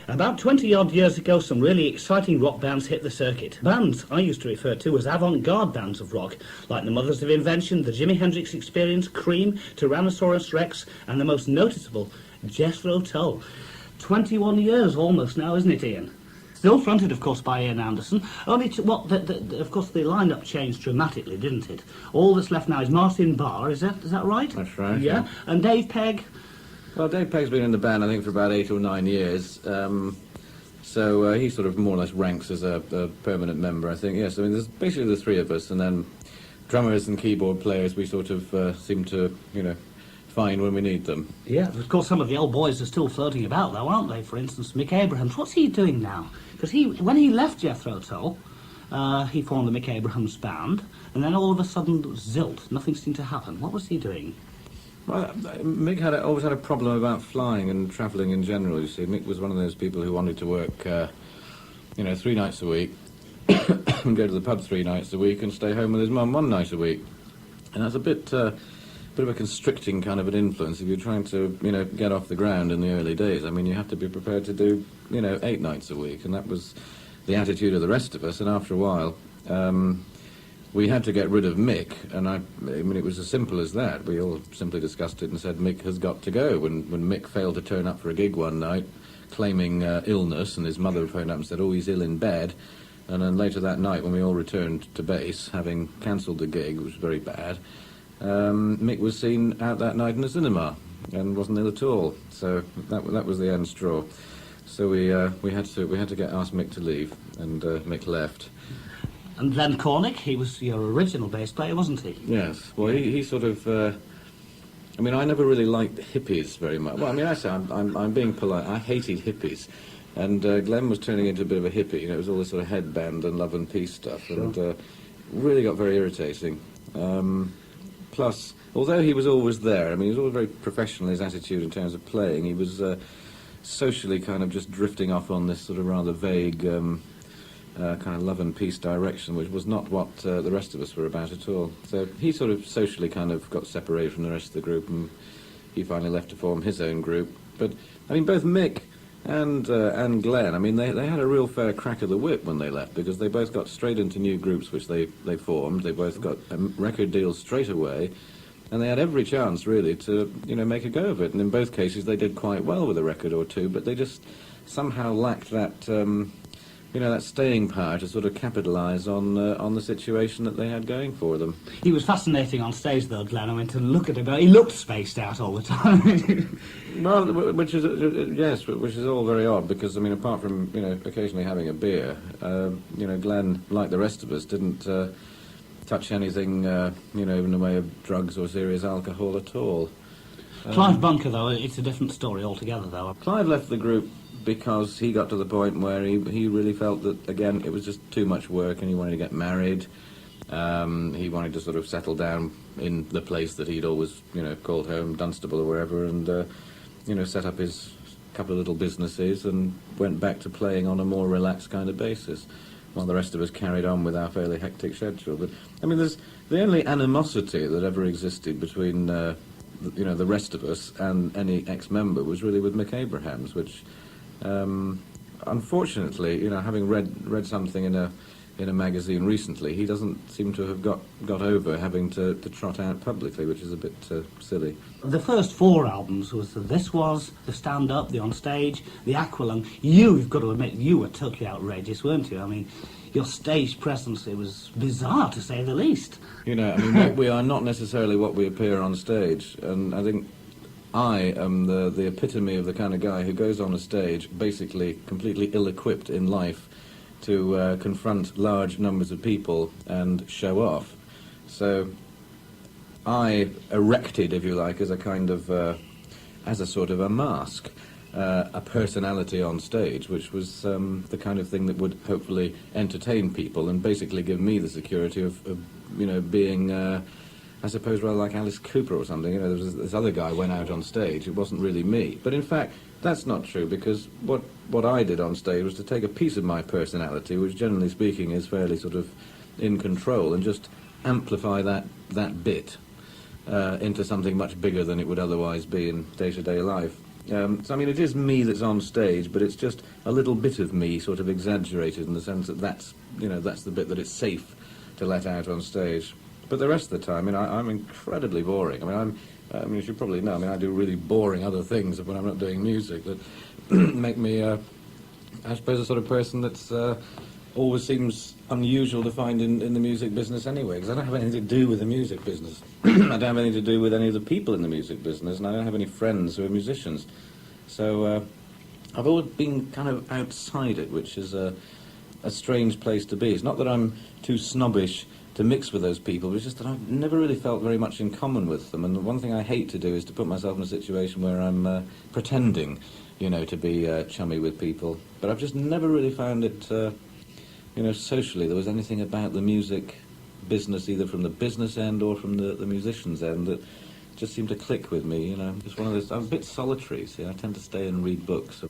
About 20-odd years ago, some really exciting rock bands hit the circuit. Bands I used to refer to as avant-garde bands of rock, like the Mothers of Invention, the Jimi Hendrix Experience, Cream, Tyrannosaurus Rex, and the most noticeable, Jethro Tull. 21 years almost now, isn't it, Ian? Still fronted, of course, by Ian Anderson. Only, of course, the lineup changed dramatically, didn't it? All that's left now is Martin Barr, is that right? That's right. Yeah. And Dave Pegg? Well, Dave Pegg's been in the band, I think, for about 8 or 9 years. So he sort of more or less ranks as a permanent member, I think. Yes, I mean, there's basically the three of us, and then drummers and keyboard players we sort of seem to, find when we need them. Yeah, of course, some of the old boys are still floating about, though, aren't they? For instance, Mick Abrahams. What's he doing now? Because when he left Jethro Tull, he formed the Mick Abrahams Band, and then all of a sudden, zilt, nothing seemed to happen. What was he doing? Well, Mick always had a problem about flying and travelling in general, you see. Mick was one of those people who wanted to work, 3 nights a week, and go to the pub 3 nights a week and stay home with his mum 1 night a week. And that's a bit of a constricting kind of an influence if you're trying to, get off the ground in the early days. I mean, you have to be prepared to do, 8 nights a week, and that was the attitude of the rest of us. And after a while, we had to get rid of Mick, and I mean, it was as simple as that. We all simply discussed it and said Mick has got to go. When Mick failed to turn up for a gig one night, claiming illness, and his mother phoned up and said, oh, he's ill in bed. And then later that night, when we all returned to base, having cancelled the gig, which was very bad, Mick was seen out that night in the cinema and wasn't ill at all. So that was the end straw. So we had to ask Mick to leave, and Mick left. And Glenn Cornick, he was your original bass player, wasn't he? Yes. Well, he sort of. I mean, I never really liked hippies very much. Well, I mean, I'm being polite. I hated hippies. And Glenn was turning into a bit of a hippie. It was all this sort of headband and love and peace stuff, sure. And really got very irritating. Plus, although he was always there, I mean, he was always very professional in his attitude in terms of playing. He was socially kind of just drifting off on this sort of rather vague kind of love and peace direction, which was not what the rest of us were about at all. So he sort of socially kind of got separated from the rest of the group, and he finally left to form his own group. But, I mean, both Mick and Glenn, I mean, they had a real fair crack of the whip when they left, because they both got straight into new groups which they formed. They both got record deals straight away, and they had every chance, really, to, make a go of it. And in both cases, they did quite well with a record or two, but they just somehow lacked that, that staying power to sort of capitalise on the situation that they had going for them. He was fascinating on stage, though, Glenn. I mean, to look at him, he looked spaced out all the time. Well, which is all very odd, because, I mean, apart from, occasionally having a beer, Glenn, like the rest of us, didn't touch anything, in the way of drugs or serious alcohol at all. Clive Bunker, though, it's a different story altogether, though. Clive left the group because he got to the point where he really felt that, again, it was just too much work, and he wanted to get married. He wanted to sort of settle down in the place that he'd always, called home, Dunstable or wherever, and, set up his couple of little businesses and went back to playing on a more relaxed kind of basis, while the rest of us carried on with our fairly hectic schedule. But, I mean, there's the only animosity that ever existed between, the rest of us and any ex-member was really with Mick Abrahams, which... unfortunately, having read something in a magazine recently, he doesn't seem to have got over having to trot out publicly, which is a bit silly. The first 4 albums was This Was, The Stand Up, The On Stage, The Aqualung. You've got to admit, you were totally outrageous, weren't you? I mean, your stage presence, it was bizarre, to say the least. I mean, we are not necessarily what we appear on stage, and I think I am the epitome of the kind of guy who goes on a stage basically completely ill-equipped in life to confront large numbers of people and show off. So I erected, if you like, as a kind of, as a sort of a mask, a personality on stage, which was the kind of thing that would hopefully entertain people and basically give me the security of being... I suppose rather like Alice Cooper or something. There was this other guy went out on stage. It wasn't really me. But in fact, that's not true, because what I did on stage was to take a piece of my personality, which generally speaking is fairly sort of in control, and just amplify that bit into something much bigger than it would otherwise be in day-to-day life. So, I mean, it is me that's on stage, but it's just a little bit of me sort of exaggerated in the sense that that's the bit that it's safe to let out on stage. But the rest of the time, I'm incredibly boring. I mean, you should probably know, I do really boring other things when I'm not doing music that make me, I suppose, a sort of person that's always seems unusual to find in the music business anyway, because I don't have anything to do with the music business. I don't have anything to do with any of the people in the music business, and I don't have any friends who are musicians. So I've always been kind of outside it, which is a strange place to be. It's not that I'm too snobbish to mix with those people, but it's just that I've never really felt very much in common with them. And the one thing I hate to do is to put myself in a situation where I'm pretending, to be chummy with people. But I've just never really found it, socially, there was anything about the music business, either from the business end or from the musician's end, that just seemed to click with me. Just one of those. I'm a bit solitary, see. I tend to stay and read books.